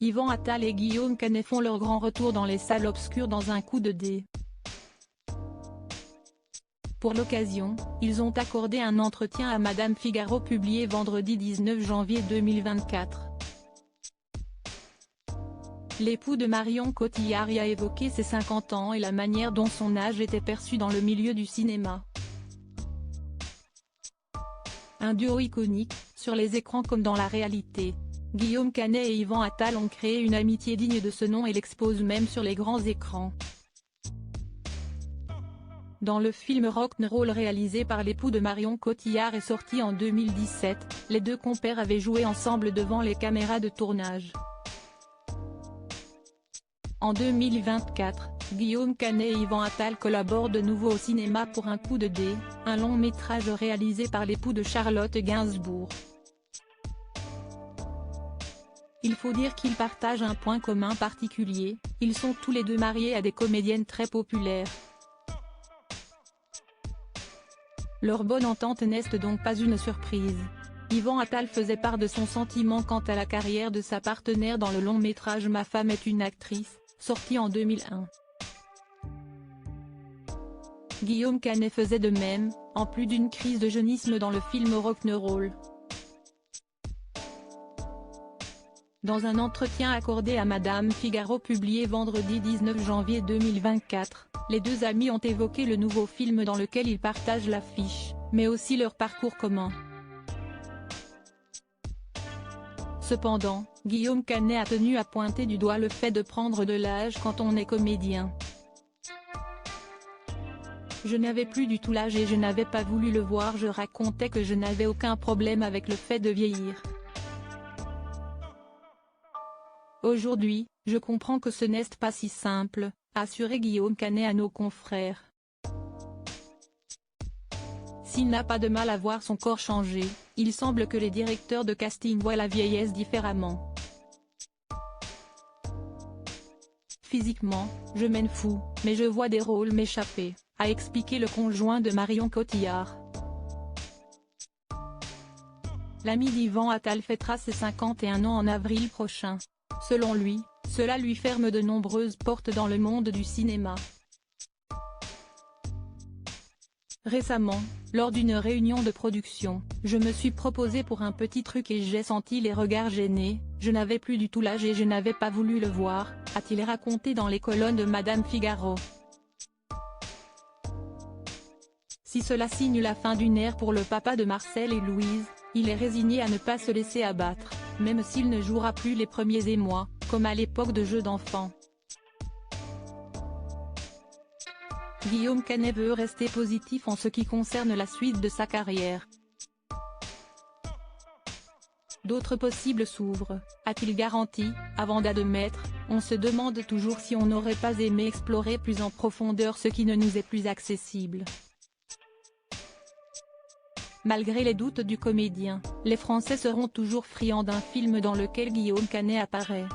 Yvan Attal et Guillaume Canet font leur grand retour dans les salles obscures dans un coup de dé. Pour l'occasion, ils ont accordé un entretien à Madame Figaro publié vendredi 19 janvier 2024. L'époux de Marion Cotillard y a évoqué ses 50 ans et la manière dont son âge était perçu dans le milieu du cinéma. Un duo iconique, sur les écrans comme dans la réalité. Guillaume Canet et Yvan Attal ont créé une amitié digne de ce nom et l'exposent même sur les grands écrans. Dans le film Rock'n'Roll réalisé par l'époux de Marion Cotillard et sorti en 2017, les deux compères avaient joué ensemble devant les caméras de tournage. En 2024, Guillaume Canet et Yvan Attal collaborent de nouveau au cinéma pour Un coup de dé, un long métrage réalisé par l'époux de Charlotte Gainsbourg. Il faut dire qu'ils partagent un point commun particulier, ils sont tous les deux mariés à des comédiennes très populaires. Leur bonne entente n'est donc pas une surprise. Yvan Attal faisait part de son sentiment quant à la carrière de sa partenaire dans le long métrage Ma femme est une actrice, sorti en 2001. Guillaume Canet faisait de même, en plus d'une crise de jeunisme dans le film Rock'n'Roll. Dans un entretien accordé à Madame Figaro publié vendredi 19 janvier 2024, les deux amis ont évoqué le nouveau film dans lequel ils partagent l'affiche, mais aussi leur parcours commun. Cependant, Guillaume Canet a tenu à pointer du doigt le fait de prendre de l'âge quand on est comédien. Je n'avais plus du tout l'âge et je n'avais pas voulu le voir. Je racontais que je n'avais aucun problème avec le fait de vieillir. Aujourd'hui, je comprends que ce n'est pas si simple, a assuré Guillaume Canet à nos confrères. S'il n'a pas de mal à voir son corps changer, il semble que les directeurs de casting voient la vieillesse différemment. Physiquement, je m'en fous, mais je vois des rôles m'échapper, a expliqué le conjoint de Marion Cotillard. L'ami d'Yvan Attal fêtera ses 51 ans en avril prochain. Selon lui, cela lui ferme de nombreuses portes dans le monde du cinéma. Récemment, lors d'une réunion de production, je me suis proposé pour un petit truc et j'ai senti les regards gênés, je n'avais plus du tout l'âge et je n'avais pas voulu le voir, a-t-il raconté dans les colonnes de Madame Figaro. Si cela signe la fin d'une ère pour le papa de Marcel et Louise, il est résigné à ne pas se laisser abattre, même s'il ne jouera plus les premiers émois, comme à l'époque de Jeux d'enfants. Guillaume Canet veut rester positif en ce qui concerne la suite de sa carrière. D'autres possibles s'ouvrent, a-t-il garanti, avant d'admettre, on se demande toujours si on n'aurait pas aimé explorer plus en profondeur ce qui ne nous est plus accessible. Malgré les doutes du comédien, les Français seront toujours friands d'un film dans lequel Guillaume Canet apparaît.